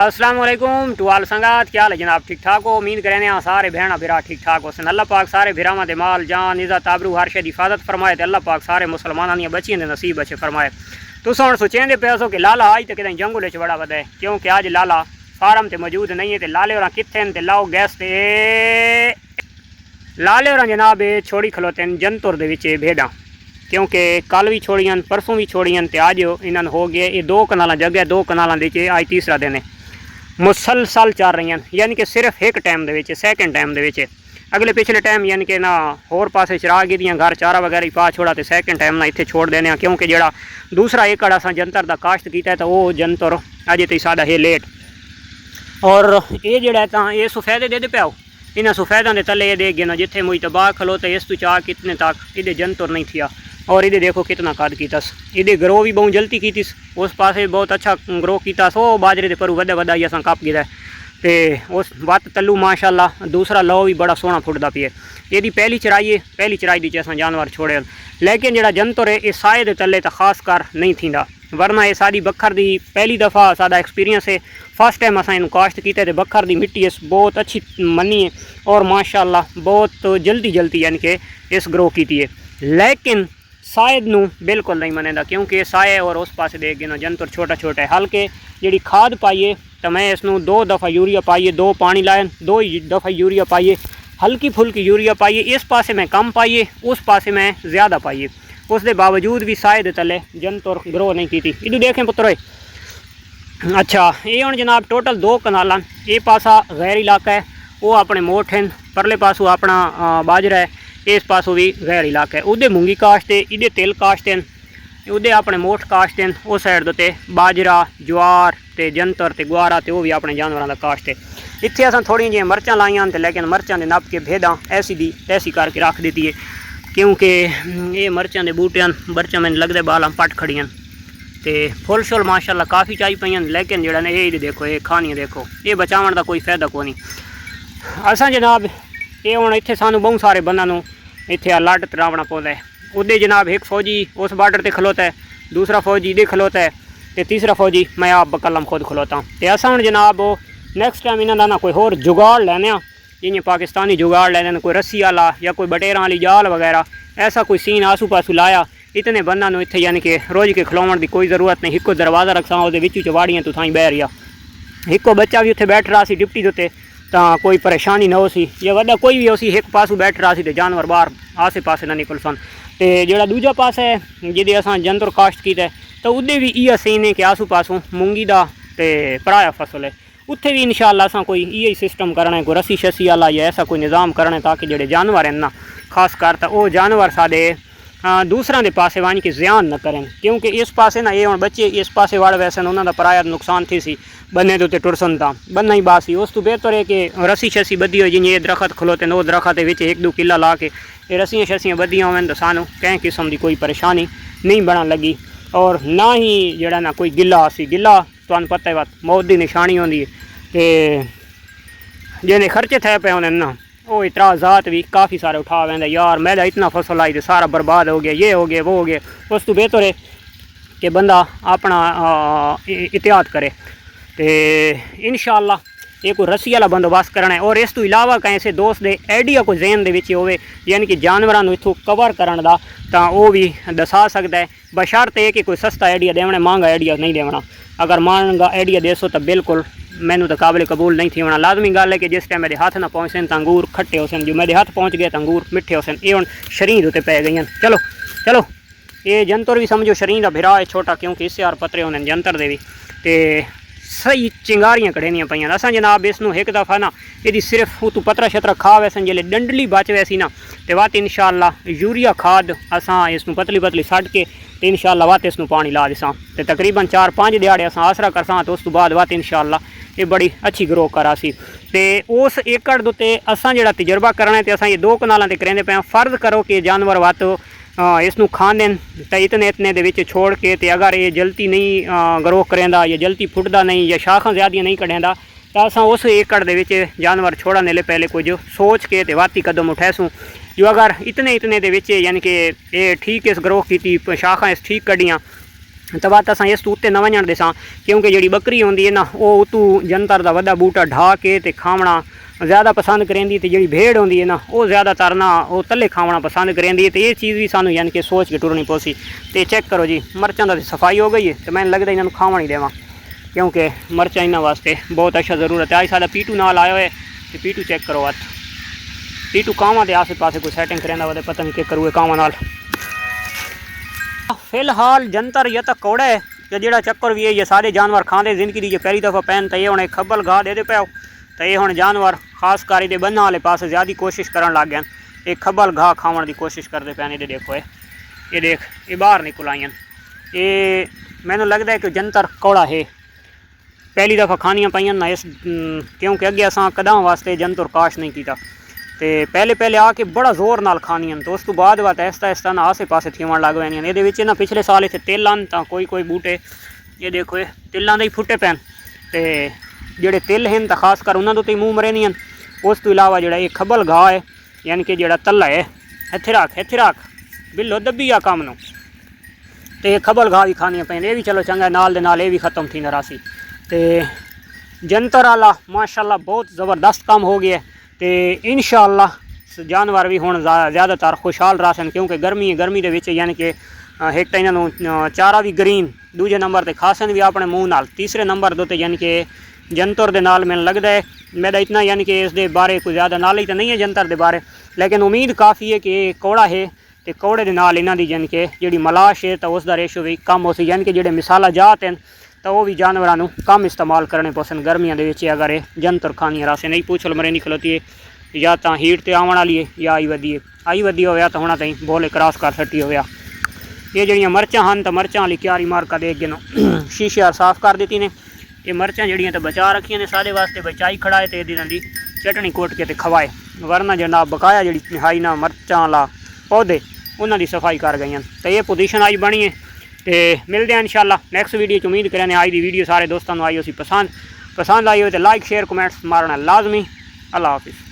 अस्सलाम वालेकुम टू आल संगात। क्या हाल है जनाब? ठीक ठाक हो? उम्मीद करें हैं सारे बहना बिरा ठीक ठाक हो। अल्लाह पाक सारे बिरावां दे माल जान इज़्ज़त आबरू हर शे दी हिफाजत फरमाए तो अल्लाह पाक सारे मुसलमानां दी बच्चियां दे नसीब अच्छे फरमाए। तुस हुण सोचेंदे पे हो कि लाला अज तो कितें जंगल च बड़ा वधा है, क्योंकि अज लाला फार्म ते मौजूद नहीं है। तो लाले होरां कित्थे न ते लाओ गैस ते लाले होरां जनाब छोड़ी खलोते न जंतुर दे विच भेड़ां, क्योंकि कल भी छोड़ियां परसों भी छोड़ियां ते अज इन्हां हो गए ये 2 कनालां जगह 2 कनालां दे अज तीसरा दिन है मुसलसल चल रही हैं, यानी कि सिर्फ एक टाइम के सैकेंड टाइम के अगले पिछले टाइम यानी कि ना होर पासे चरा गिदियाँ घर चारा वगैरह ही पा छोड़ा तो सैकेंड टाइम ना इतने छोड़ देने, क्योंकि जोड़ा दूसरा एकड़ असा जंतर का काश्त किया तो वह जंतर अजे तो साढ़ा है लेट। और ये जोड़ा तो ये सफेदे दे पाओ इन्होंने सफेदों के तले ये दे गए ना जिथे मुझ तबाह खलो तो इस तू चाह कितने तक ये जंतर नहीं थिया। और ये देखो कितना कद कीतस, ये ग्रो भी बहुत जल्दी की उस पास बहुत अच्छा ग्रो किया। वो बाजरे के परू वड्डा वड्डा असा कप गया तो उस वत तलू माशाअल्लाह दूसरा लो भी बड़ा सोहना फुटदा पिए। यदि पहली चराई है, पहली चराई दी असा जानवर छोड़े, लेकिन जोड़ा जंतर है ये साए के तले तो खास कर नहीं थींदा, वरना ये साड़ी बखर की पहली दफ़ा सादा एक्सपीरियंस है। फर्स्ट टाइम असा इन काश्त किया तो बखर की मिट्टी इस बहुत अच्छी मनी है और माशाअल्लाह बहुत जल्दी जल्दी यानी कि इस ग्रो की है। लेकिन सायद नू बिल्कुल नहीं मनेगा, क्योंकि साए और उस पास देख गए ना जंतर छोटा छोटा है। हल्के जी खाद पाइए तो मैं इसनू 2 दफ़ा यूरिया पाइए, 2 पानी लाए, 2 दफ़ा यूरिया पाइए, हल्की फुल्की यूरिया पाइए। इस पासे में कम पाइए, उस पासे में ज़्यादा पाइए। उसके बावजूद भी साए दे तले जंतर ग्रो नहीं की थी। इधर देखें पुत्रो। अच्छा ये हम जनाब टोटल 2 कनाल, ये पासा गैर इलाका है, वो अपने मोठ हैं, परले पासों अपना बाजरा है, इस पासों भी गैर इलाका है। उदे मूंगी काश्त है, इधे तिल काश्त हैं, उदे अपने मोठ काश्त हैं, उस साइड तो बाजरा ज्वार ते जंतर ते गुआरा ते वो भी अपने जानवरों का काश्त है। इत्थे असां थोड़ी जी मरचां लाइयां ते लेकिन मरचां ने नप के भेदां ऐसी दी तैसी करके रख दी है, क्योंकि ये मरचां के बूटियां मरचां मैंने लगदे बालां पट खड़ियां ते फुल शुल माशाअल्लाह काफ़ी चाही पईयां, लेकिन जोड़ा ने ये देखो ये खानियां देखो ये बचावन का कोई फायदा को नहीं। असां जनाब ये हुण इत्थे सानू बहुत सारे बंदा इत्थे लट तरावना पौंदा है। उदे जनाब एक फौजी उस बार्डर पर खलोता है, दूसरा फौजी इधे खलोता है, तो तीसरा फौजी मैं आप बकलम खुद खलोता हूँ। तो असा हम जनाब नैक्सट टाइम इन्हों ना कोई होर जुगाड़ लैने, जियां पाकिस्तानी जुगाड़ लैने, कोई रस्सी वाला या कोई बटेरा वाली जाल वगैरह ऐसा कोई सीन आसू पासू लाया। इतने बंदा इत्थे यानी कि रोज़ के खिलावन की कोई ज़रूरत नहीं। हिको दरवाज़ा रखसा वो चवाड़ियाँ तो थाई बह रही, हिको बच्चा भी उत्थे बैठ रहा सी डिप्टी उत्ते, तो कोई परेशानी न हो सी, या वड्डा कोई भी हो सी एक पासू बैठ रहा सी तो जानवर बाहर आसे पासे ना निकल सन। तो जोड़ा दूजा पास है जिदे असां जंतर काश्त किया तो उदे भी इह सीन है कि आसू पासों मूंगी का तो पराया फसल है, उत्थे भी इंशाअल्लाह असां कोई यही सिस्टम करना है, कोई रस्सी शस्सी वाला या ऐसा कोई निज़ाम करना है, ताकि जोड़े जानवर हैं ना खास कर तो वो जानवर साढ़े दूसरों के पासे वन के ज़्यान न करें, क्योंकि इस पासे ना ये हम बच्चे इस पासे वड़ वैसन उन्होंने पराया नुकसान थी सी बन्ने के उत्ते टुरसन था बन्ना ही बासी। उस तो बेहतर है कि रस्सी शस्सी बधी हो जिन्हें ये दरख्त खलोते वो दरख्त के 1-2 किला ला के ये रस्सियाँ शस्सियाँ बधियाँ होवन तो सानू कहीं किस्म की कोई परेशानी नहीं बना लगी। और ना ही जड़ा ना कोई गिला सी, गिला तो पता है बात मौत की निशानी होती है। तो जिन्हें खर्चे थे पे होने ना वो इतराज़ात भी काफ़ी सारे उठा वेंदा, यार मैदा इतना फसल आई तो सारा बर्बाद हो गया, ये हो गया वो हो गया। उस तो बेहतर है कि बंदा अपना एहतियात करे। तो इंशाअल्लाह ये कोई रस्सी वाला बंदोबस्त करना है। और इस तो इलावा कहीं से दोस्त दे आइडिया कोई जहन दे विच होवे यानी कि जानवरों इत्थों कवर करने का, तो वो भी दसा सकता है, बशर्ते है कि कोई सस्ता आइडिया देवना, महंगा आइडिया नहीं देवना। अगर महंगा आइडिया देसो तो बिल्कुल मैनू तो काबिल कबूल नहीं थी होना। लाजमी गल है कि जिस टाइम मेरे हाथ ना पहुँचते तो अंगूर खट्टे हो सन, जो मेरे हाथ पहुँच गए तो अंगूर मिठे हो सन। ये हम शरीर उत्ते पै गई। चलो चलो ये जंतर भी समझो शरीर का भिरा है छोटा, क्योंकि इससे यार पतरे होने जंतर दे भी तो सही चिंगारियाँ कढ़नियाँ पईयां। असां जनाब इसनू एक दफ़ा ना यदि सिर्फ तू पतरा शतरा खा वैसन जिले डंडली बच वैसी ना तो वत इंशाअल्लाह यूरिया खाद असां इसनू पतली पतली सट के तो इंशाअल्लाह वत इसनू पानी ला दिसां तो तकरीबन 4-5 दिहाड़े असां आसरा करसां तो उस तो बाद वत इंशाअल्लाह ये बड़ी अच्छी ग्रो करा सी। तो उस एकड़ दे असां जिहड़ा तजर्बा करना है तो असां ये 2 कनालां ते करेंदे पे। फर्ज करो कि जानवर वत इसनू खांदे तो इतने इतने दे विच छोड़ के, तो अगर ये जल्दी नहीं ग्रो करेंदा या जल्दी फुटदा नहीं या शाखां ज़्यादा नहीं कढ़ेंदा तो असां उस एकड़ दे विच जानवर छोड़ने ले पहले कुछ सोच के तो वाती कदम उठासूँ। जो अगर इतने इतने दे विच यानी कि ये ठीक इस ग्रो की शाखां इस ठीक कढ़ियाँ तो बात अस इस उत्ते न वजन देसा क्योंकि जी बकरी होंगी है ना वो उतू जंतर का वड्डा बूटा ढा के ते खावना ज़्यादा पसंद करेंदी तो जी भेड़ होंगी है ना वो ज़्यादातर ना वो तले खावना पसंद करेंदी है। तो ये चीज़ भी सानू यानी कि सोच के टुरनी पोसी। तो चेक करो जी मरचों का सफाई हो गई है तो मैंने लगता इन्होंने खावा नहीं देव क्योंकि मरचा इन्होंने वास्ते बहुत अच्छा ज़रूरत है। आज साडा पीटू नाल आयो है तो पीटू चेक करो हथ पीटू कावां के आसे पासे कोई सैटिंग करेंदा वो पता नहीं क्या करूए कावां नाल। फिलहाल जंतर या तो कौड़ा है या जोड़ा चक्कर भी है ये सारे जानवर खाते जिंदगी की जो पहली दफ़ा पैन तो ये हूँ खब्बल घाह दे पाओ तो ये हूँ जानवर खास कर ये बन्ना वाले पास ज़्यादा कोशिश करन लग गए। ये खब्बल घाह खावन की कोशिश करते पे ये देखो ये देख ये बाहर निकल आईन। ये मैनू लगता है कि जंतर कौड़ा है पहली दफ़ा खानियाँ पाइयां ना इस क्योंकि अगे असा कदम वास्ते जंतर काश नहीं किया तो पहले आके बड़ा जोर नाल खानियां तो उस तो बाद आहिस्ता आहिस्ता ना आसे पासे थीवन लग पैनियां। ये ना पिछले साल इतने तिल आन तो कोई बूटे ये देखो ये तिलों के ही फुटे पैन तो जोड़े तिल हैं तो खास कर उन्होंने तो मूँह मरे नहीं हैं। उस तो इलावा जोड़ा ये खब्बल घाह है यानी कि जोड़ा तला है इत्थे रख बिलो दब्बी आ काम नू तो ये खब्बल घाह भी खानियां पैन ये भी चलो चंगा नाल दे नाल ये भी खत्म थी रासी। तो जंतर वाला माशाअल्लाह बहुत ज़बरदस्त काम हो गया तो इंशाअल्लाह जानवर भी हुण ज़्यादातर खुशहाल रहसन क्योंकि गर्मी के विच यानी कि एक तो इन्हों चारा भी ग्रीन दूजे नंबर पर खासन भी अपने मूँह नाल तीसरे नंबर दो यानी कि जंतर दे नाल मैंने लगता है मेरा इतना यानी कि इस दे बारे कोई ज़्यादा नॉलेज तो नहीं है जंतर दे बारे लेकिन उम्मीद काफ़ी है कि कौड़ा है तो कौड़े के नाल इन्हों की यानी कि जी मलाश है तो उसका रेशो भी कम हो सी यानी कि जोड़े मिसाला जात हैं तो वह भी जानवरों कम इस्तेमाल करने पसंद गर्मियों के अगर ये जंतर खानी रासे नहीं पूछल मरे नहीं खलोती है या तो हीट तो आने वाली है या आई वधी हो तो होना तई बोले क्रॉस कर सटी हो। ये जड़ियाँ मरचां हैं तो मरचां वाली क्यारी मार कर दे अगे शीशे साफ कर दी ने ये मरचां जड़ियाँ तो बचा रखिया ने सारे वास्ते बचाई खड़ा है तो इन्हों की चटनी कोट के खवाए वरना जना बकाया जी निहाई ना मरचां वाला पौधे उन्होंने सफाई कर गई। तो ये पोजीशन आज बनी है तो मिलते हैं इंशाल्लाह नैक्सट वीडियो उम्मीद करें आज की वीडियो सारे दोस्तों आई उसी पसंद आई हो तो लाइक शेयर कमेंट्स मारना लाजमी। अल्लाह हाफिज़।